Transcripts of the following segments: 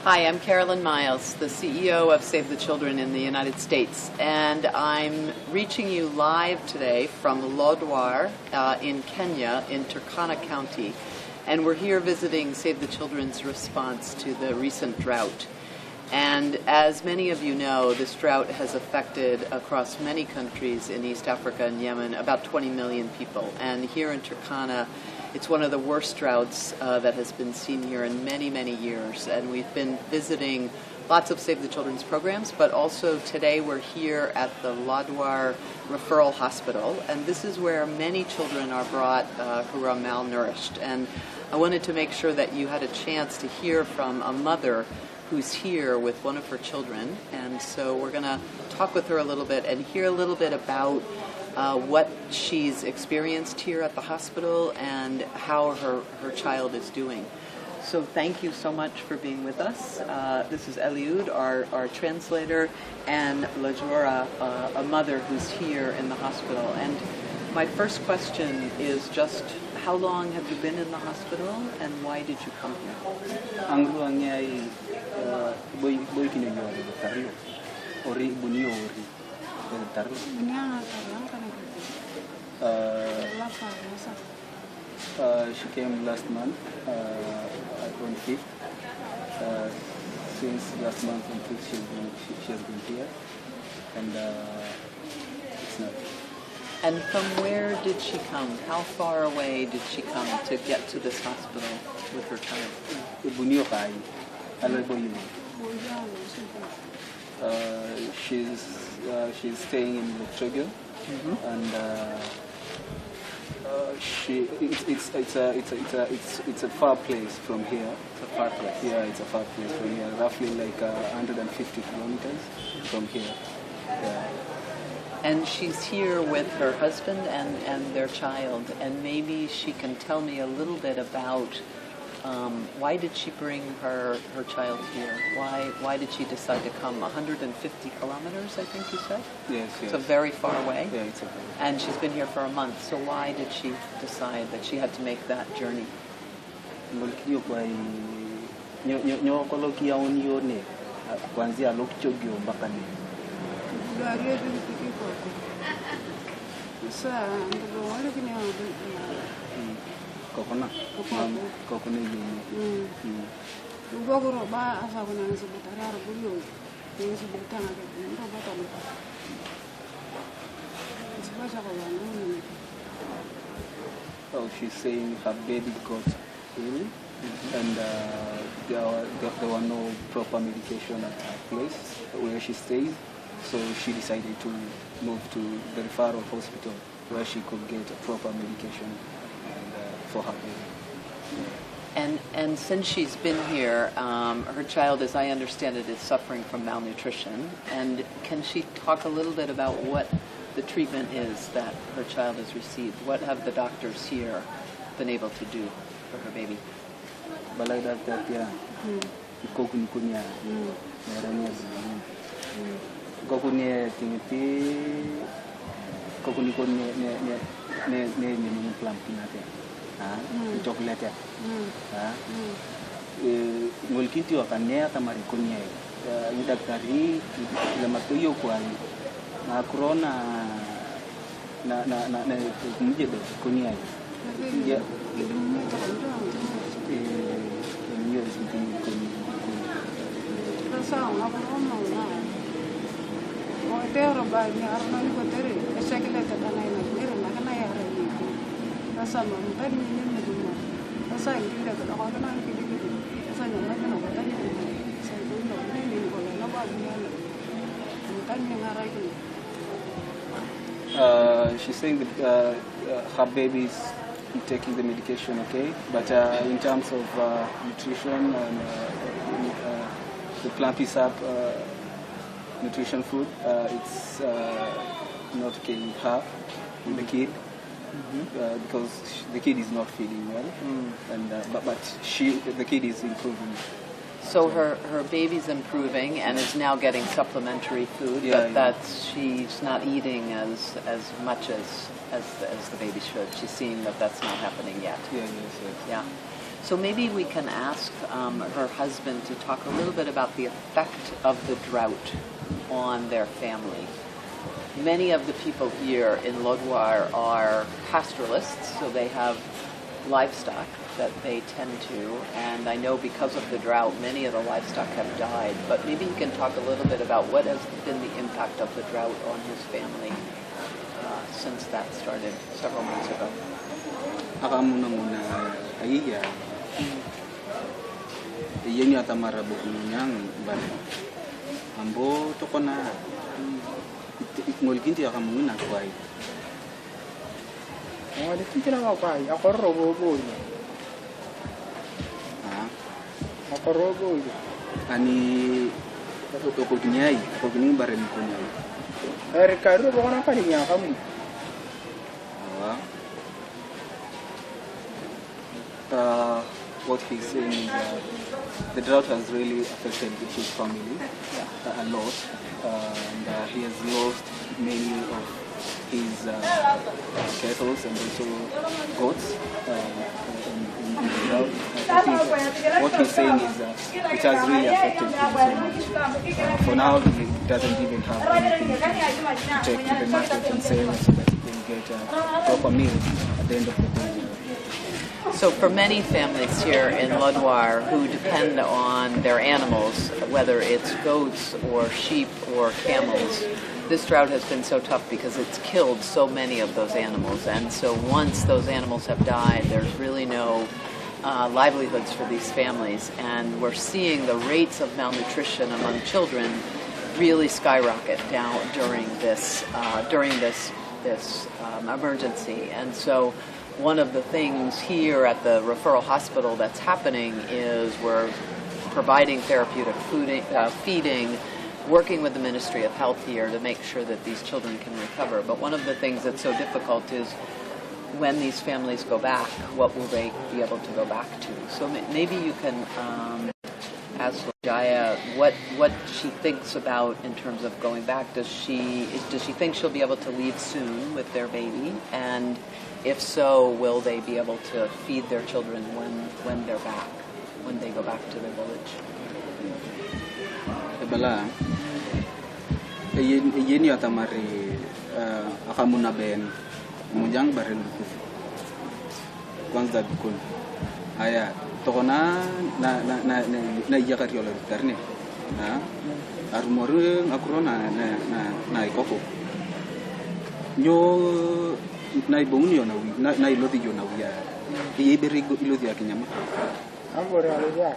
Hi, I'm Carolyn Miles, the CEO of Save the Children in the United States, and I'm reaching you live today from Lodwar in Kenya in Turkana County, and we're here visiting Save the Children's response to the recent drought. And as many of you know, this drought has affected across many countries in East Africa and Yemen about 20 million people, and here in Turkana it's one of the worst droughts that has been seen here in many, many years. And we've been visiting lots of Save the Children's programs, but also today we're here at the Lodwar Referral Hospital. And this is where many children are brought who are malnourished. And I wanted to make sure that you had a chance to hear from a mother who's here with one of her children. And so we're going to talk with her a little bit and hear a little bit about what she's experienced here at the hospital and how her child is doing. So thank you so much for being with us. This is Eliud, our translator, and Lajora, a mother who's here in the hospital. And my first question is just, how long have you been in the hospital and why did you come here? She came last month on 5th. Since last month on 5th she has been here, and it's not. And from where did she come? How far away did she come to get to this hospital with her child? She's staying in Lutregel, and it's a far place from here. It's a far place. Yeah, it's a far place from here. Roughly like 150 kilometers from here. Yeah. And she's here with her husband and their child, and maybe she can tell me a little bit about why did she bring her child here? Why did she decide to come 150 kilometers, I think you said? Yes, yes. So very far away? Yeah, it's a very far. And she's been here for a month, so why did she decide that she had to make that journey? Oh, she's saying her baby got ill, and there were no proper medication at her place where she stays, so she decided to move to the referral hospital where she could get a proper medication for her baby. And since she's been here, her child, as I understand it, is suffering from malnutrition. And can she talk a little bit about what the treatment is that her child has received? What have the doctors here been able to do for her baby? Ngolkiti wakanea kama rikunya daktari lama tuyo kwa na corona na kumje do kunya ya niyo zintini kunya sasa corona na otero ba ni armani ko tere esekele tatana ina mere na kana ya re sasa mamtani ni muduma sasa ingira ko kana kidi sasa nyama kana batani sasa ndo ni ko na ba ni mutani ngara ko. She's saying that her baby is taking the medication, okay, but in terms of nutrition and the Plumpy Sap nutrition food, it's not killing her, the kid, because the kid is not feeling well, and but the kid is improving. So her baby's improving and is now getting supplementary food, but that's she's not eating as much as the baby should. She's seeing that that's not happening yet. Yes. Yeah. So maybe we can ask her husband to talk a little bit about the effect of the drought on their family. Many of the people here in Lodwar are pastoralists, so they have livestock that they tend to, and I know because of the drought, many of the livestock have died, but maybe you can talk a little bit about what has been the impact of the drought on his family since that started several months ago. Akamuna ayiya. Iyan yung atamara bukunyang bari. Ambo to ko na ngolginti akamuna kwai. Ngolginti na kwai, ako robo. Ako robo. Ani to ko kinyai, ko kinyai bare ni kunyai. Ricardo ko na kaniya kamu. What he's saying is the drought has really affected his family a lot, and he has lost many of his cattle and also goats in the drought. I think what he's saying is it has really affected him so much. For now, he doesn't even have anything to take to the market and sell so that he can get a proper meal at the end of the day. So for many families here in Lodwar who depend on their animals, whether it's goats or sheep or camels, this drought has been so tough because it's killed so many of those animals. And so once those animals have died, there's really no livelihoods for these families. And we're seeing the rates of malnutrition among children really skyrocket down during this emergency. And so one of the things here at the referral hospital that's happening is we're providing therapeutic feeding, working with the Ministry of Health here to make sure that these children can recover. But one of the things that's so difficult is when these families go back, what will they be able to go back to? So maybe you can ask Jaya what she thinks about in terms of going back. Does she think she'll be able to leave soon with their baby? And if so, will they be able to feed their children when they're back, when they go back to their village? Bala, yeni atamari akamuna ben mujang barel kufu. Kwanza bikun. Aya tokona na yakari yola karne. Na armoru ngakurona na ikoko. Nyo na ibongi yona na ilodi yona ya iberi ilodi ya kinyama Ambore alija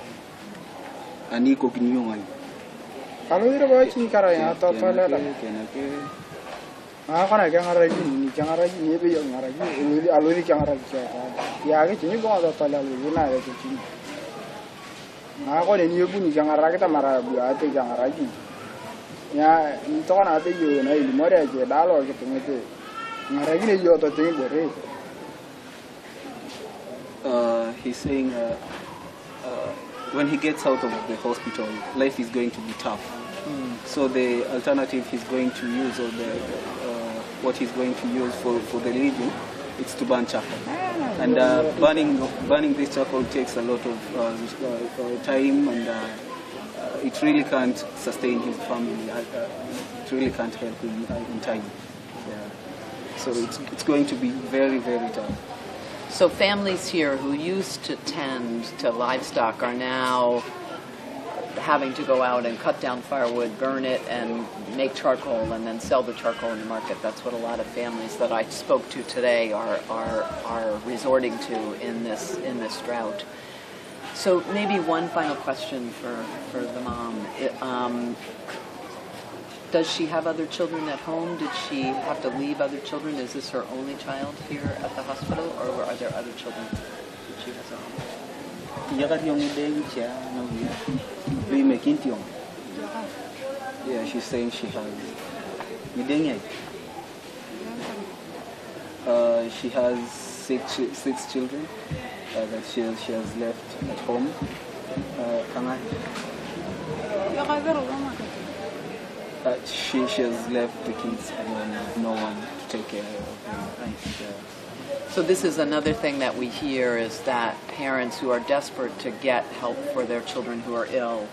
ani ko kinyo ngai kaloi ro chi kara ya to la kenake kana ni be yo ngaraji alori ngaraji ya ke ni bo to la lu na ya ke chi ko ni yebu ni ngaraji ta mara bu ate ngaraji ya ni to na be yo na ili more je dalo ke tumete he's saying when he gets out of the hospital, life is going to be tough. So the alternative he's going to use, or what he's going to use for the living, it's to burn charcoal. And burning this charcoal takes a lot of time, and it really can't sustain his family. It really can't help him in time. Yeah. So it's going to be very, very tough. So families here who used to tend to livestock are now having to go out and cut down firewood, burn it, and make charcoal, and then sell the charcoal in the market. That's what a lot of families that I spoke to today are resorting to in this drought. So maybe one final question for the mom. Does she have other children at home? Did she have to leave other children? Is this her only child here at the hospital, or are there other children that she has at home? Yeah, she's saying she has. She has six children that she has left at home. She has left the kids alone with no one to take care of them. So this is another thing that we hear is that parents who are desperate to get help for their children who are ill,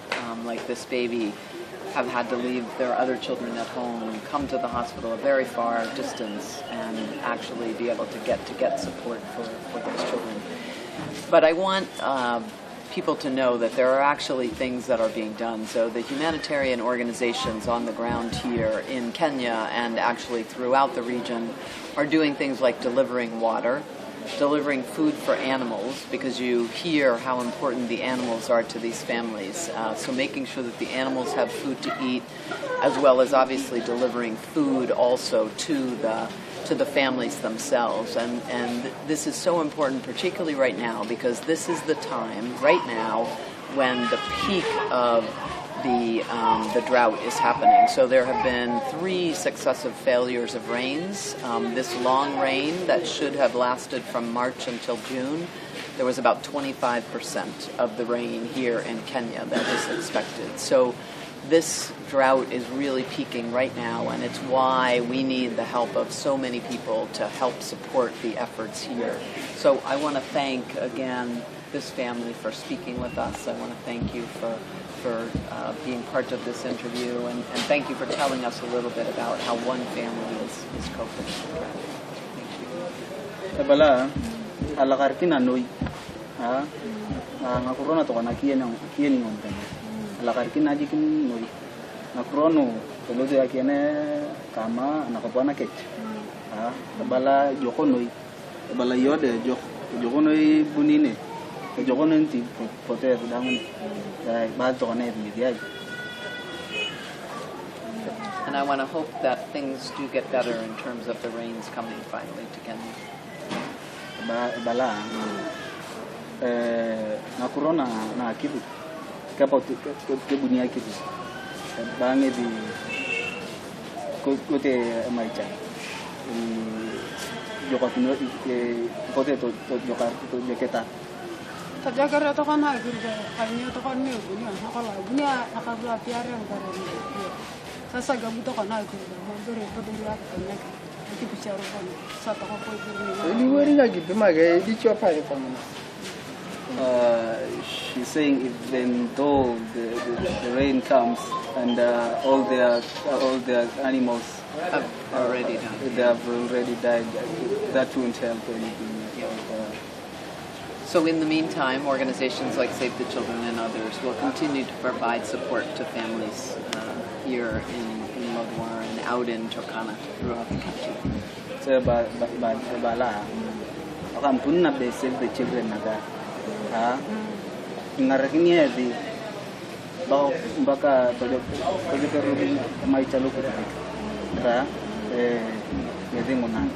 like this baby, have had to leave their other children at home and come to the hospital a very far distance and actually be able to get support for those children. But I want people to know that there are actually things that are being done. So the humanitarian organizations on the ground here in Kenya and actually throughout the region are doing things like delivering water, delivering food for animals, because you hear how important the animals are to these families. So making sure that the animals have food to eat, as well as obviously delivering food also to the families themselves. And this is so important, particularly right now, because this is the time right now when the peak of the drought is happening. So there have been 3 successive failures of rains. This long rain that should have lasted from March until June, there was about 25% of the rain here in Kenya that was expected. So this drought is really peaking right now, and it's why we need the help of so many people to help support the efforts here. So I want to thank again this family for speaking with us. I want to thank you for being part of this interview, and thank you for telling us a little bit about how one family is coping with the drought. Thank you. Bala alakar kinanoy ha ngakurona to kana kieni ngombe alakar kinaji kinnoy ngakrono tolodo yakene kama nakopana kech ha bala jokonoy bala yode jokonoy bunine jokonoy ti pote dangun ba to kana media. And I want to hope that things do get better in terms of the rains coming finally to Kenya. Bala nakurona na kibu kapo ke bunia kibu bange di kote maicha jokatino kote to jokar to jeketa Tajagara to kana gurbe kanyo to kanyo bunia nakala bunia nakabla piare ngara ni sasa gabu to kana gurbe mbere to bunia kana kipicharo kana sata ko ko ni wori ga gibi mage di chopa e komo. She's saying even though the rain comes and all their animals Have already done. They have already died, that won't help anything. So in the meantime, organizations like Save the Children and others will continue to provide support to families here in Lodwar and out in Turkana throughout the country. So bala akam punna be Save the Children naga ha ngarakini edi bao baka project rubin mai chalu ko ra yedi mona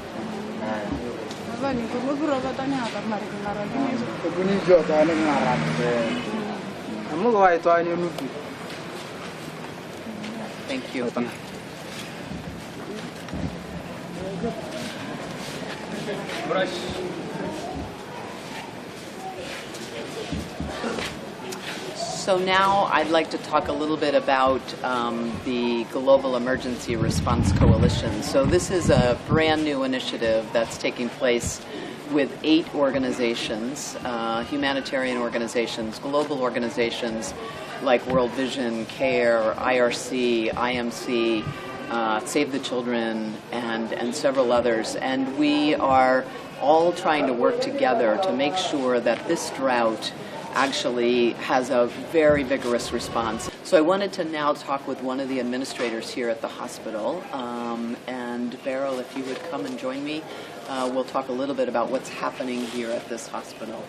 Bani ko buro batanya ka mari ngara ni Buni jota ne ngara. Amu ko ai to ani nuki. Thank you. So now I'd like to talk a little bit about the Global Emergency Response Coalition. So this is a brand new initiative that's taking place with 8 organizations, humanitarian organizations, global organizations like World Vision, CARE, IRC, IMC, Save the Children, and several others. And we are all trying to work together to make sure that this drought actually has a very vigorous response. So I wanted to now talk with one of the administrators here at the hospital. And Beryl, if you would come and join me, we'll talk a little bit about what's happening here at this hospital.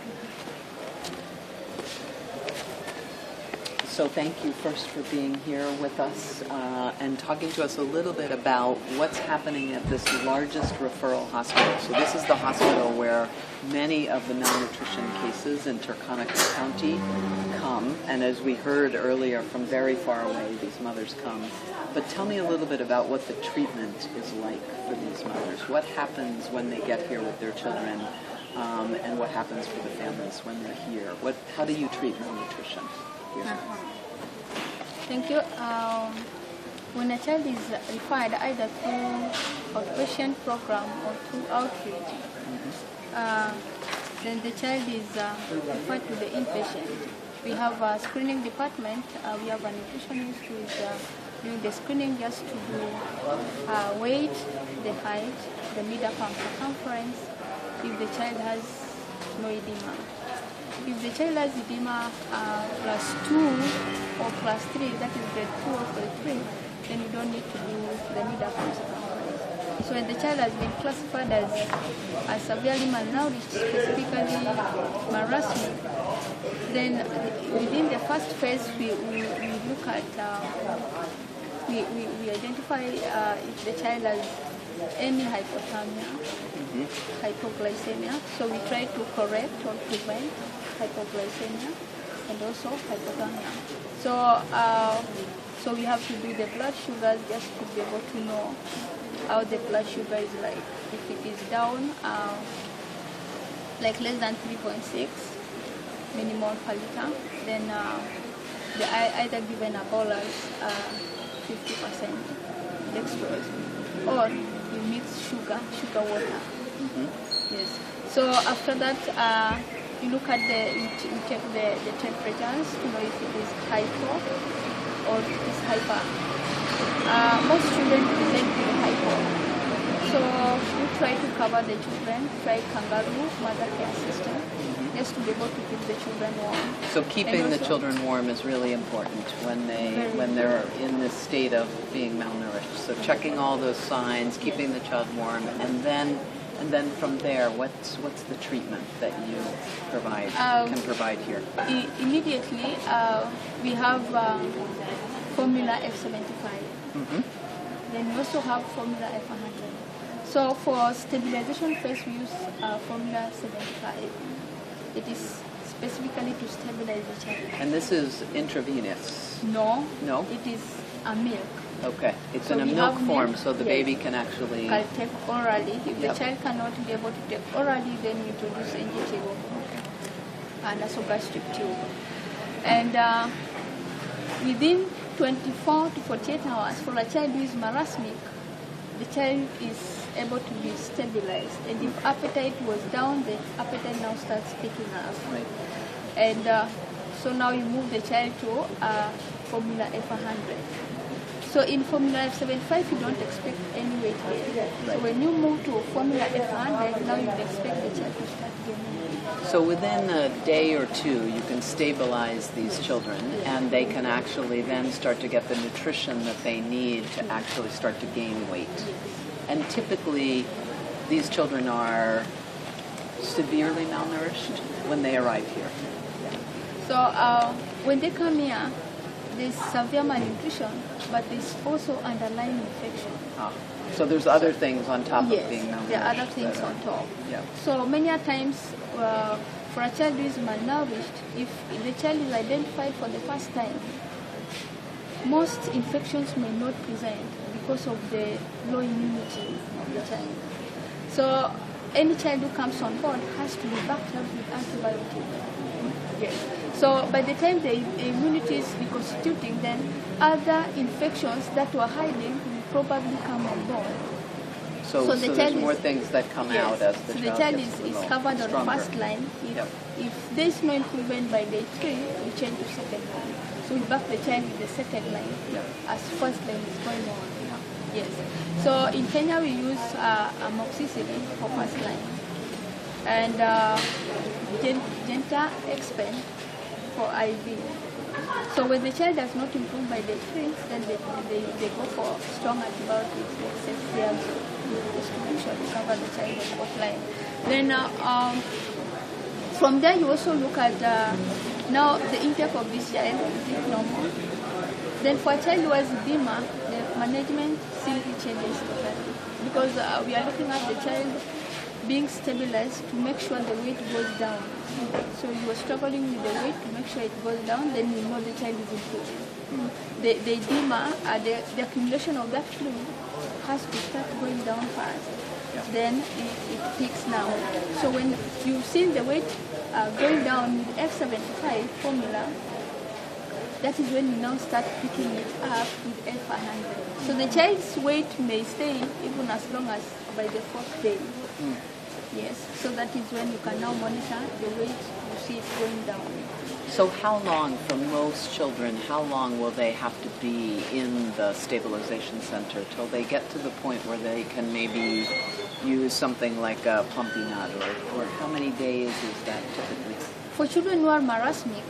So thank you first for being here with us and talking to us a little bit about what's happening at this largest referral hospital. So this is the hospital where many of the malnutrition cases in Turkana County come, and as we heard earlier, from very far away these mothers come. But tell me a little bit about what the treatment is like for these mothers. What happens when they get here with their children, and what happens for the families when they're here? How do you treat malnutrition here? Thank you. When a child is referred either through outpatient program or through outreach, then the child is referred to the inpatient. We have a screening department. We have a nutritionist who is doing the screening just to do weight, the height, the mid-upper circumference, if the child has no edema. If the child has edema class 2 or class 3, that is grade 2 or grade 3, then you don't need to do the mid-upper circumference. So when the child has been classified as severely malnourished, specifically marasmic, then within the first phase we look at, we identify if the child has any hypothermia, hypoglycemia. So we try to correct or prevent hypoglycemia and also hypothermia. So we have to do the blood sugars just to be able to know how the blood sugar is like. If it is down, like less than 3.6 millimole per liter, then they either given a bolus 50% dextrose, or you mix sugar water. Yes. So after that, you look at you check the temperatures to know if it is hypo or if it is hyper. Most children present with hypo. So we try to cover the children, try kangaroo, mother care system, just to be able to keep the children warm. So keeping the children warm is really important when they're in this state of being malnourished. So checking all those signs, keeping the child warm, and then from there, what's the treatment that you can provide here? Immediately, we have formula F75. Then we also have formula F100. So for stabilization phase, we use formula 75. It is specifically to stabilize the child. And this is intravenous? No. No? It is a milk. Okay. It's So in a we milk have form, milk, so the yes. baby can actually... Can take orally. If Yep. the child cannot be able to take orally, then you introduce NG-tube and nasogastric tube. And within 24 to 48 hours, for a child who is marasmic, the child is able to be stabilized. And if appetite was down, the appetite now starts picking up. Right. And so now you move the child to formula F100. So in formula F75, you don't expect any weight gain. So when you move to formula F100, now you expect the child to start gaining weight. So within a day or two, you can stabilize these children, and they can actually then start to get the nutrition that they need to actually start to gain weight. And typically, these children are severely malnourished when they arrive here. So when they come here, there's severe malnutrition, but there's also underlying infection. So there's other things on top Yes, of being malnourished. there are other things that on top. Yeah. So many a times, for a child who is malnourished, if the child is identified for the first time, most infections may not present because of the low immunity of the child. So any child who comes on board has to be backed up with antibiotics. Yes. So by the time the immunity is reconstituting, then other infections that were hiding will probably come on board. So So the there's child more is- things that come Yes. out as the So child the child gets a is little covered on the stronger. first line. Yep. If there is no improvement by day 3, we change to second line. So we back the child with the second line as first line is going on. Yes. So in Kenya we use amoxicillin for first line, and Genta Expand for IV. So when the child does not improve by day 3, then they go for strong antibiotics like ceftriaxone distribution to cover the child on both line. Then from there you also look at now the intake of this child, is it normal? Then for a child who has edema, the management simply changes totally, because we are looking at the child being stabilized to make sure the weight goes down. So you are struggling with the weight to make sure it goes down, then you know the child is improving. The edema, the accumulation of that fluid has to start going down fast. Then it peaks now. So when you've seen the weight going down with F75 formula, that is when you now start picking it up with F100. So the child's weight may stay even as long as by the 4th day. Yes, so that is when you can now monitor the weight, you see it going down. So how long, for most children, how long will they have to be in the stabilization center till they get to the point where they can maybe use something like a Plumpy'Nut, or how many days is that typically? For children who are marasmic,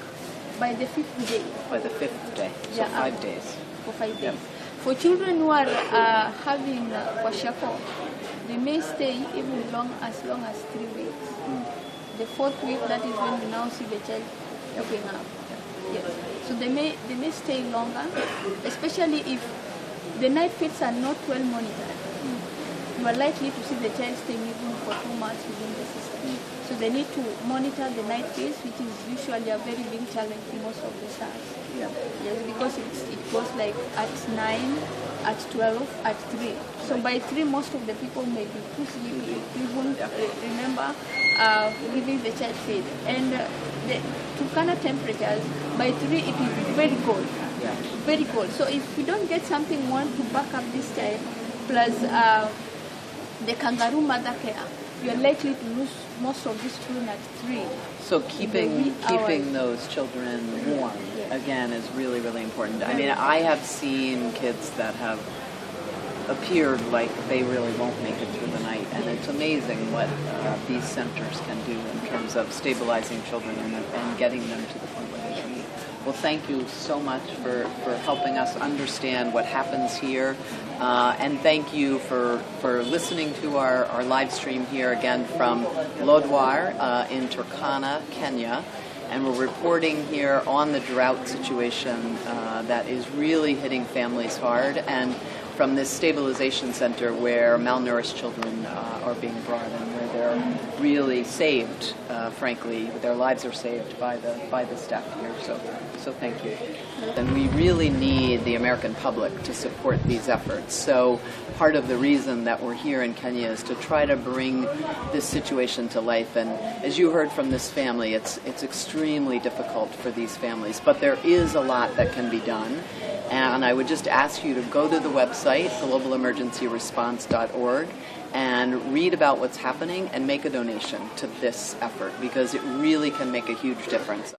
by the 5th day. By the 5th day, so Yeah, 5 days. For 5 days. Yep. For children who are having kwashiorkor, they may stay even as long as 3 weeks. The 4th week, that is when you now see the child opening up. Yes. So they may stay longer, especially if the night feeds are not well monitored. You are likely to see the child staying even for 2 months within the system. So they need to monitor the night feeds, which is usually a very big challenge for most of the stars. Yeah. Yes, because it goes like at 9, at 12, at 3. So by 3, most of the people may be too sleepy. You won't remember giving the child feed. And the Turkana temperatures, by 3 it will be very cold. Yeah. Very cold. So if we don't get something one to back up this child, plus the kangaroo mother care, you are likely to lose most of these children at 3. So keeping hours. those children warm, Yes. again, is really, really important. I mean, I have seen kids that have appeared like they really won't make it through the night, and it's amazing what these centers can do in terms of stabilizing children and getting them to the point where they should be. Well, thank you so much for helping us understand what happens here, and thank you for listening to our live stream here again from Lodwar in Turkana, Kenya. And we're reporting here on the drought situation that is really hitting families hard, and from this stabilization center where malnourished children are being brought in, where they're really saved, frankly, their lives are saved by the staff here. So thank you. And we really need the American public to support these efforts. So part of the reason that we're here in Kenya is to try to bring this situation to life. And as you heard from this family, it's extremely difficult for these families, but there is a lot that can be done. And I would just ask you to go to the website, globalemergencyresponse.org, and read about what's happening and make a donation to this effort, because it really can make a huge difference.